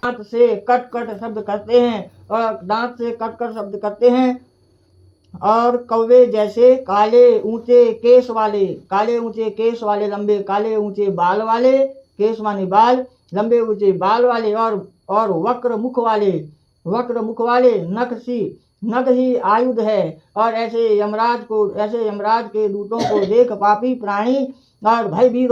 दांत से cut cut शब्द करते हैं और दांत से कट कट शब्द करते हैं। और कौवे जैसे काले ऊंचे केस वाले लंबे काले ऊंचे बाल वाले, केस माने बाल, लंबे ऊंचे बाल वाले और वक्र मुख वाले नख ही आयुध है। और ऐसे यमराज के दूतों को देख पापी प्राणी भयभीत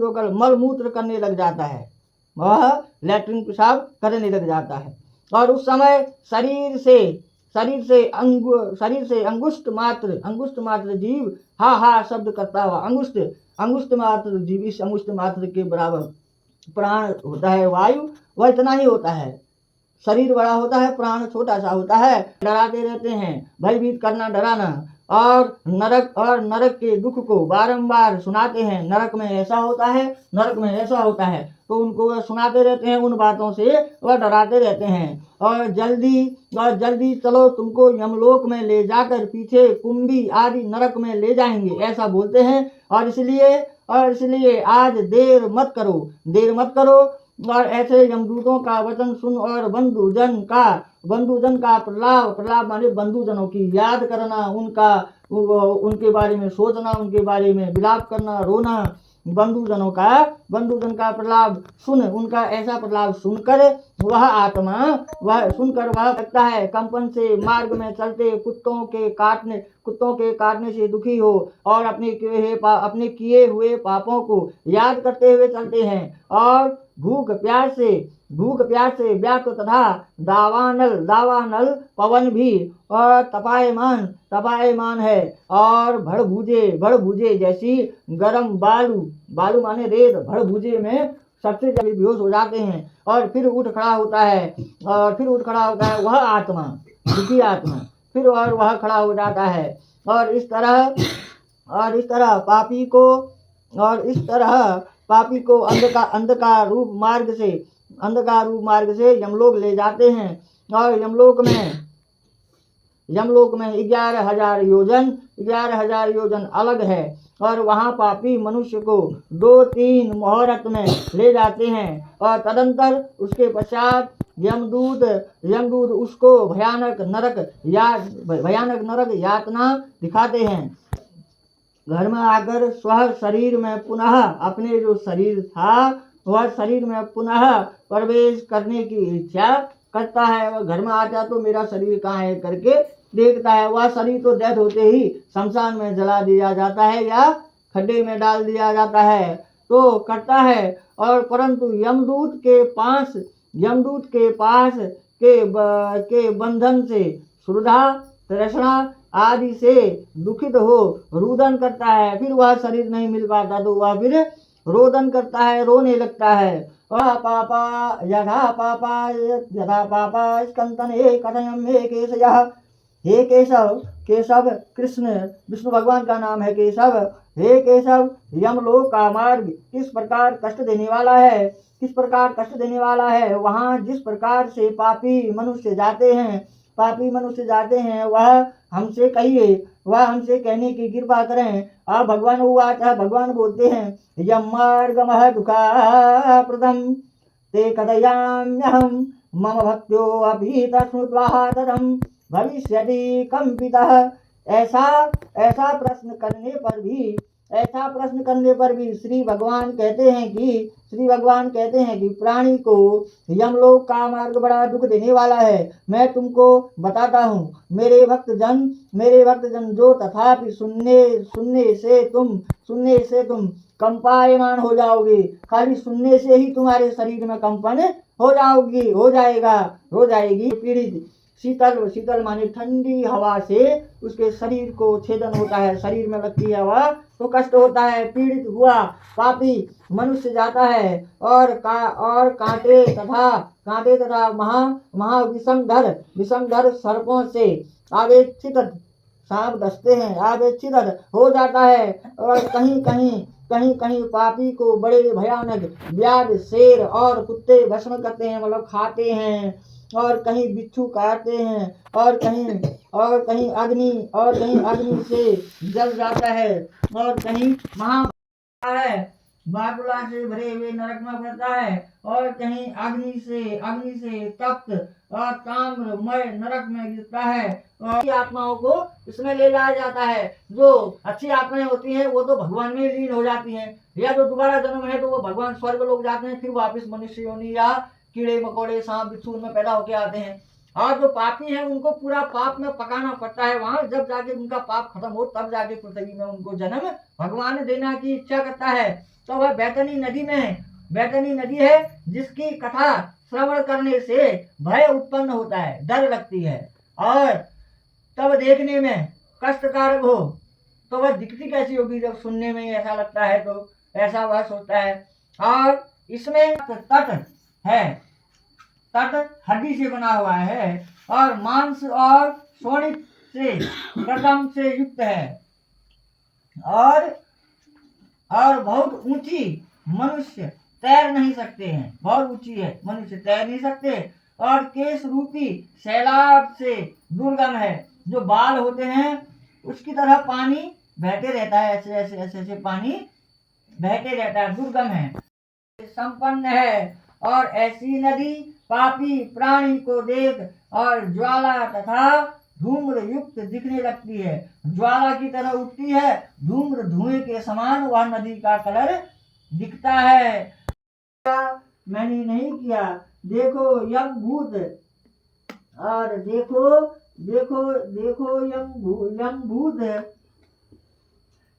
होकर मल मूत्र करने लग जाता है, वह लैट्रिन पेशाब करने लग जाता है। और उस समय शरीर से अंगुष्ठ मात्र जीव हा हा शब्द करता हुआ, अंगुष्ठ मात्र जीव, इस अंगुष्ठ मात्र के बराबर प्राण होता है वायु, वह इतना ही होता है। शरीर बड़ा होता है, प्राण छोटा सा होता है। डराते रहते हैं, भयभीत करना, डराना। और नरक के दुख को बारंबार सुनाते हैं। नरक में ऐसा होता है, तो उनको वह सुनाते रहते हैं, उन बातों से वह डराते रहते हैं। और जल्दी चलो, तुमको यमलोक में ले जाकर पीछे कुंभी आदि नरक में ले जाएंगे, ऐसा बोलते हैं। और इसलिए आज देर मत करो। और ऐसे यमदूतों का वचन सुन और बंधुजन का प्रलाप माने बंधुजनों की याद करना, उनके बारे में सोचना, उनके बारे में विलाप करना, रोना। बंधुजन का प्रलाप सुन, उनका ऐसा प्रलाप सुनकर वह लगता है कंपन से मार्ग में चलते कुत्तों के काटने से दुखी हो और अपने किए हुए पापों को याद करते हुए चलते हैं। और भूख प्यास से व्याकुल तथा दावानल पवन भी और तपायमान है। और भड़भूजे जैसी गरम बालू माने रेत, भड़भूजे में सबसे जल्दी बेहोश हो जाते हैं। और फिर उठ खड़ा होता है वह आत्मा, दुखी आत्मा, फिर वह खड़ा हो जाता है। और इस तरह पापी को अंधकार रूप मार्ग से यमलोक ले जाते हैं। और यमलोक में 11,000 योजन अलग है। और वहाँ पापी मनुष्य को 2-3 मुहूर्त में ले जाते हैं। और तदंतर उसके पश्चात यमदूत उसको भयानक नरक यातना दिखाते हैं। घर में आकर स्व शरीर में पुनः अपने जो शरीर था वह शरीर में पुनः प्रवेश करने की इच्छा करता है। वह घर में आता तो मेरा शरीर कहाँ है करके देखता है। वह शरीर तो डेथ होते ही शमशान में जला दिया जाता है या खड्डे में डाल दिया जाता है, तो करता है। और परंतु यमदूत के पास के बंधन से श्रद्धा तृष्णा आदि से दुखित हो रुदन करता है। फिर वह शरीर नहीं मिल पाता तो वह फिर रोदन करता है, रोने लगता है। यथा पापा स्कंदने कथयम हे केशयः। हे केशव कृष्ण विष्णु भगवान का नाम है केशव। हे केशव, यमलोक का मार्ग किस प्रकार कष्ट देने वाला है। वहाँ जिस प्रकार से पापी मनुष्य जाते हैं वह हमसे कहने की कृपा करें। अब भगवान बोलते हैं, यम मार्गमः दुःखप्रदं ते कथयाम्यहं मम भक्त्यो अपि तस्मुद्वाह तदं भविष्यति कंपितः। ऐसा प्रश्न करने पर भी श्री भगवान कहते हैं कि प्राणी को यमलोक का मार्ग बड़ा दुख देने वाला है। मैं तुमको बताता हूँ, मेरे भक्त जन जो तथापि सुनने से तुम कंपायमान हो जाओगे। खाली सुनने से ही तुम्हारे शरीर में कंपन हो जाएगी। पीड़ित शीतल माने ठंडी हवा से उसके शरीर को छेदन होता है, शरीर में लगती है हवा तो कष्ट होता है। पीड़ित हुआ पापी मनुष्य जाता है और कांटे तथा विषमधर सर्पों से आवेक्षित सांप डसते हैं, आवेक्षित हो जाता है। और कहीं पापी को बड़े भयानक व्याध शेर और कुत्ते भस्म करते हैं, मतलब खाते हैं। और कहीं बिच्छू काटते हैं और कहीं अग्नि से जल जाता है। और कहीं है बाटुला से भरे हुए नरक में पड़ता है, और कहीं अग्नि से तप्त और ताम्रमय नरक में गिरता है। और आत्माओं को इसमें ले जाया जाता है। जो अच्छी आत्माएं होती हैं वो तो भगवान में लीन हो जाती हैं, या जो दोबारा जन्म है तो वो भगवान स्वर्ग लोग जाते हैं, फिर वापिस मनुष्य योनि या कीड़े मकोड़े सांप बिच्छू में पैदा होके आते हैं। और जो पापी हैं उनको पूरा पाप में पकाना पड़ता है, वहां जब जाके उनका पाप खत्म हो तब जाके पृथ्वी में उनको जन्म भगवान देना की इच्छा करता है। तो वह बैतनी नदी में है। बैतनी नदी है जिसकी कथा श्रवण करने से भय उत्पन्न होता है, डर लगती है, और तब देखने में कष्टकारक हो तो वह दिखती कैसी होगी जब सुनने में ऐसा लगता है, तो ऐसा वह सोचता है। और इसमें तट है, तट हड्डी से बना हुआ है और मांस और स्वर्ण से कदम से युक्त है, और बहुत ऊंची, मनुष्य तैर नहीं सकते हैं, बहुत ऊंची है, मनुष्य तैर नहीं सकते। और केश रूपी सैलाब से दुर्गम है, जो बाल होते हैं उसकी तरह पानी बहते रहता है, ऐसे ऐसे ऐसे ऐसे पानी बहते रहता है, दुर्गम है, संपन्न है। और ऐसी नदी पापी प्राणी को देख और ज्वाला तथा धूम्र युक्त दिखने लगती है, ज्वाला की तरह उठती है, धूम्र धुएं के समान वह नदी का कलर दिखता है। मैंने नहीं किया, देखो यम भूत, और देखो देखो देखो यम भूत,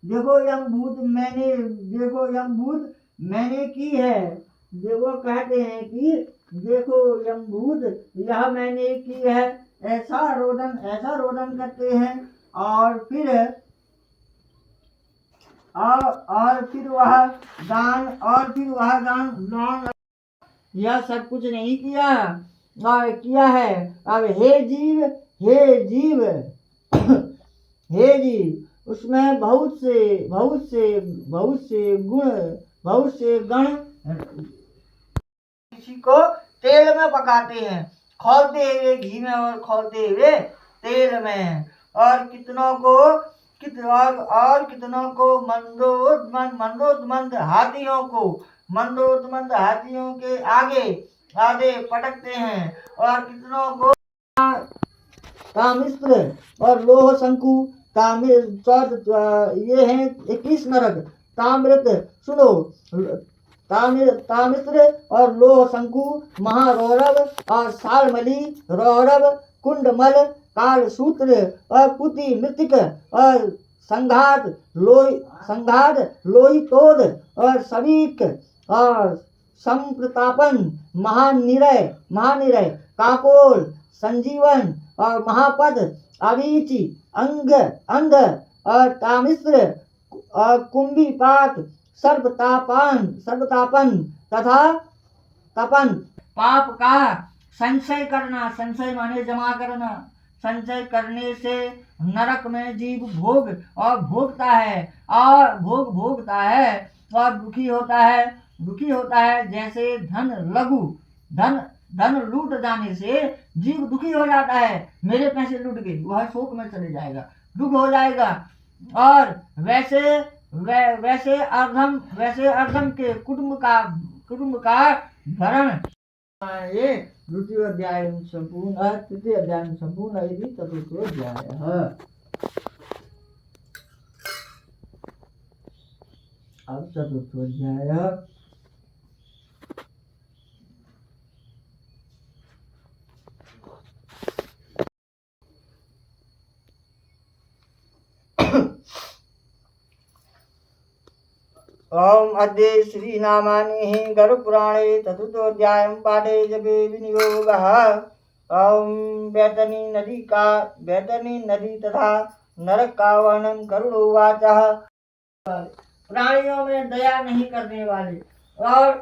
देखो यम भूत मैंने, देखो यम भूत मैंने की है। देखो कहते हैं कि देखो यम भूत यह मैंने की है, ऐसा रोदन करते हैं। और फिर वह गान यह सब कुछ नहीं किया और किया है। अब हे जीव हे जीव, उसमें बहुत से गण किसी को तेल में पकाते हैं, खौलते हुए घी में और खौलते हुए तेल में, और कितनों को मंदोदमंद हाथियों के आगे पटकते हैं, और कितनों को कामिस्त्र और लोह शंकु, ये हैं 21 नरक। ताम्रत सुनो, तामिस्त्र और लोह शंकु, महारौरव और सालमली, रौरव, कुंडमल, कालसूत्र और पुति मृतिक और संघात लोहितोद और सवीक और संप्रतापन, महानिरय, काकोल, संजीवन और महापद, अवीचि, अंध और तामिस्त्र और कुंभीपात, सर्वतापन तथा तपन, पाप का संचय करना, संचय माने जमा करना, संचय करने से नरक में जीव भोग और भोगता है और भोगता है और दुखी होता है। जैसे धन लूट जाने से जीव दुखी हो जाता है, मेरे पैसे लूट गए, वह शोक में चले जाएगा, दुख हो जाएगा। और वैसे अर्धम के कुटुंब का भरण। ये द्वितीय अध्याय संपूर्ण, तृतीय अध्याय संपूर्ण, यदि चतुर्थ अध्याय। अब चतुर्थ अध्याय। ओम अद्य श्री नामानि गरुपुराणे चतुर्थोऽध्यायं पाठे जपे विनियोगः। ओम बैतनी नदी तथा नरक का वर्णन करुणोवाच। प्राणियों में दया नहीं करने वाले और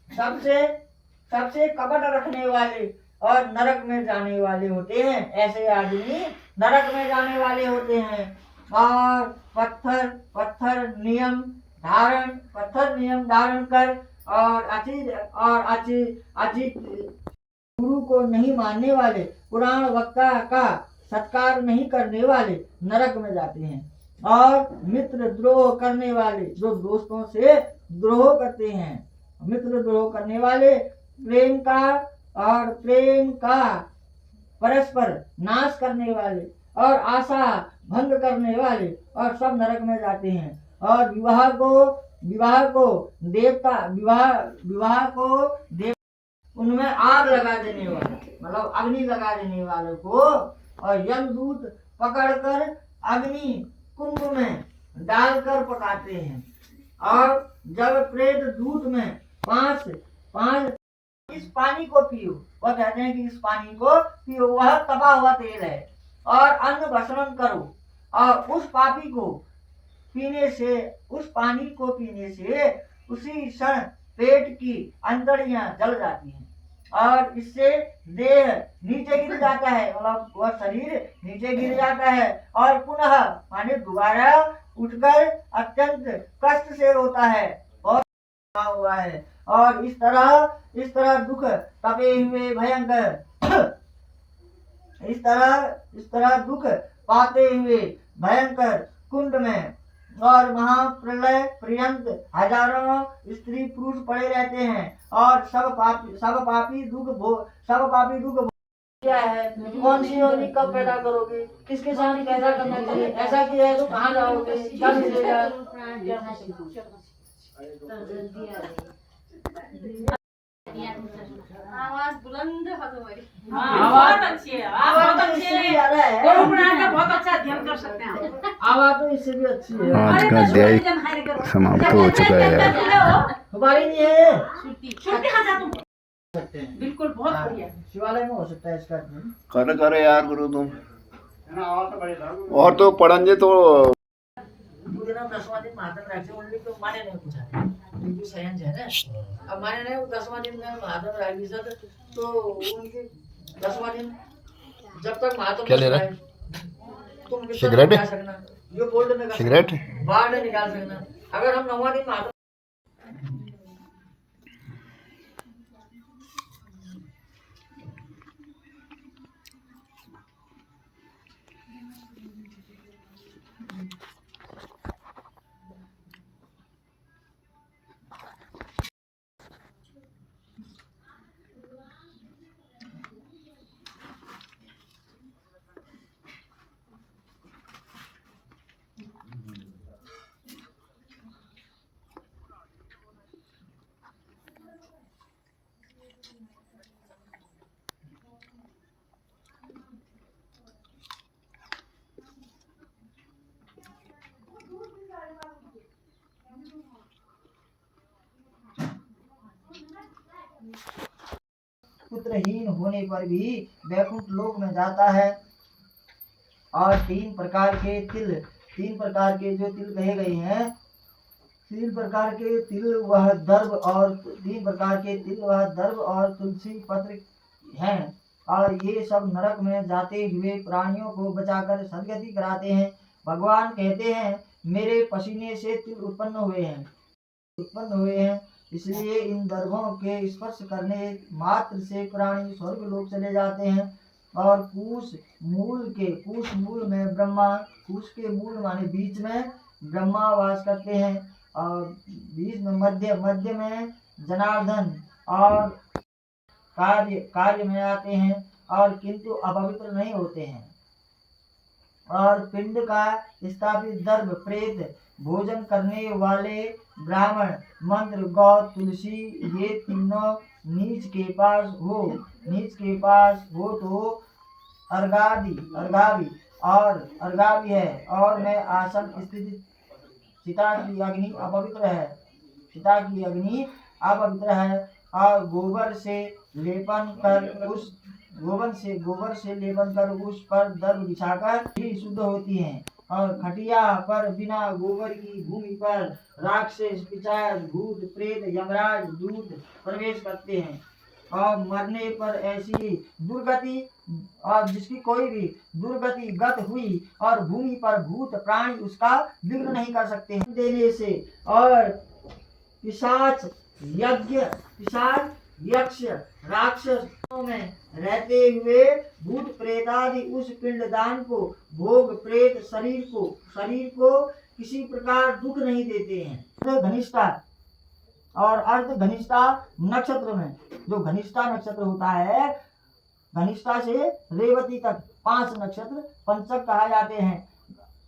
सबसे कपट रखने वाले और नरक में जाने वाले होते हैं, ऐसे आदमी नरक में जाने वाले होते हैं। और पत्थर नियम धारण कर और अचित गुरु को नहीं मानने वाले, पुराण वक्ता का सत्कार नहीं करने वाले नरक में जाते हैं। और मित्र द्रोह करने वाले, जो द्रोह करते हैं, मित्र द्रोह करने वाले, प्रेम का परस्पर नाश करने वाले और आशा भंग करने वाले और सब नरक में जाते हैं। और विवाह को देवता उनमें आग लगा देने वाले, मतलब अग्नि लगा देने वालों को और यमदूत पकड़कर अग्नि कुंभ में डालकर पकाते हैं। और जब प्रेत दूत में पांच इस पानी को पियो, वह कहते हैं कि इस पानी को पियो, वह तपा हुआ तेल है, और अन्न भक्षण करो, और उस पानी को पीने से उसी क्षण पेट की अंतड़ियां जल जाती हैं और इससे देह नीचे गिर जाता है, मतलब वह शरीर नीचे गिर जाता है और पुनः माने दोबारा उठकर अत्यंत कष्ट से रोता है और हुआ है। और इस तरह दुख तपे हुए भयंकर इस तरह दुख पाते हुए भयंकर कुंड में और महाप्रलय पर्यंत हजारों स्त्री पुरुष पड़े रहते हैं और सब पापी दुख क्या है, कौन सी योनि कब पैदा करोगे, किसके साथ कैसा करना चाहिए, ऐसा किया है तो कहाँ जाओगे, क्या मिलेगा। आवाज बुलंद है तुम्हारी। आवाज अच्छी है, आवाज अच्छी है, गुरु पुराण का बहुत अच्छा अध्ययन कर सकते हैं। आवाज तो इससे भी अच्छी है। आज का अध्याय समाप्त हो चुका है। हमारी नहीं है, छुट्टी खा जा तुम। बिल्कुल बहुत बढ़िया। शिवालय में हो सकता है इसका। करे यार गुरु तुम, और तो पढ़ेंगे तो 10वां दिन महात्म राग से उनने तो माने नहीं पूछा, क्योंकि सयंज है ना, अब माने नहीं 10वां दिन में महात्म राग भी सद तो उनके 10वां दिन जब तक महात्म क्या ले रहा है? तुम सिगरेट है? सकना ये बोल्ड में सिगरेट बाहर नहीं निकाल सकना। अगर हम 9वां दिन महात्म पुत्रहीन होने पर भी वैकुंठ लोक में जाता है। और 3 प्रकार के जो तिल कहे गए हैं, 3 प्रकार के तिल वह दर्भ और तुलसी पत्र हैं। और ये सब नरक में जाते हुए प्राणियों को बचाकर सदगति कराते हैं। भगवान कहते हैं मेरे पसीने से तिल उत्पन्न हुए हैं, इसलिए इन दर्भों के स्पर्श करने मात्र से प्राणी स्वर्ग लोक चले जाते हैं। और कूश के मूल माने बीच में ब्रह्मा वास करते हैं और बीच में मध्य में जनार्दन और कार्य में आते हैं और किंतु अपवित्र नहीं होते हैं। और पिंड का स्थापित दर्भ प्रेत भोजन करने वाले ब्राह्मण मंत्र गौ तुलसी ये तीनों नीच के पास हो तो अर्गावी है। और मैं आसन स्थित चिता की अग्नि अपवित्र है और गोबर से लेपन कर उस पर दर्भ बिछाकर ही शुद्ध होती हैं। और खटिया पर बिना गोबर की भूमि पर राक्षस पिशाच भूत प्रेत यमराज दूत प्रवेश करते हैं। और मरने पर ऐसी दुर्गति और जिसकी कोई भी दुर्गति गत हुई और भूमि पर भूत प्राणी उसका विघ्न नहीं कर सकते हैं देने से। और पिशाच यक्ष राक्षसों में रहते हुए भूत प्रेतादि उस पिंडदान को भोग प्रेत शरीर को किसी प्रकार दुख नहीं देते हैं। घनिष्ठा और अर्ध घनिष्ठा नक्षत्र में, जो घनिष्ठा नक्षत्र होता है, घनिष्ठा से रेवती तक 5 नक्षत्र पंचक कहा जाते हैं।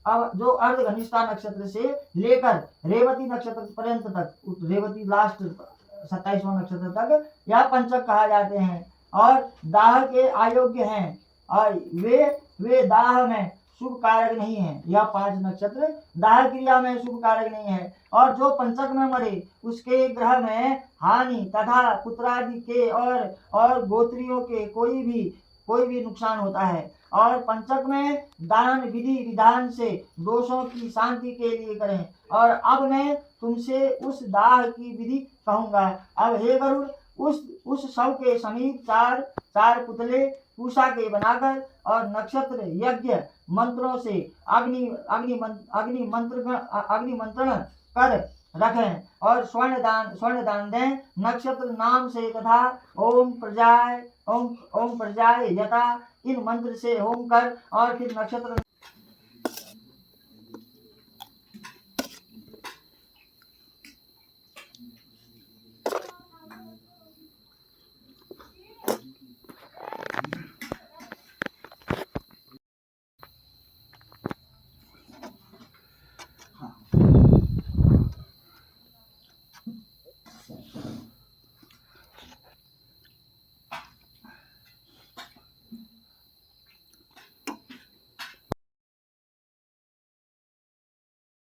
अब जो अर्ध घनिष्ठा नक्षत्र से लेकर रेवती नक्षत्र पर्यंत तक, रेवती लास्ट 27वां नक्षत्र तक, यह पंचक कहा जाते हैं और दाह के अयोग्य हैं और वे दाह में शुभ कारक नहीं है। यह 5 नक्षत्र दाह क्रिया में शुभ कारक नहीं है। और जो पंचक में मरे उसके ग्रह में हानि तथा पुत्रादि के और गोत्रियों के कोई भी नुकसान होता है। और पंचक में दान विधि विधान से दोषों की शांति के लिए करें। और अब मैं तुमसे उस दाह की विधि कहूंगा। अब हे गरुड़, उस शव के समीप चार पुतले पूषा के बनाकर और नक्षत्र यज्ञ मंत्रों से अग्नि मंत्रण कर रखें और स्वर्ण दान दें नक्षत्र नाम से तथा ओम प्रजाय यथा इन मंत्र से होम कर और फिर नक्षत्र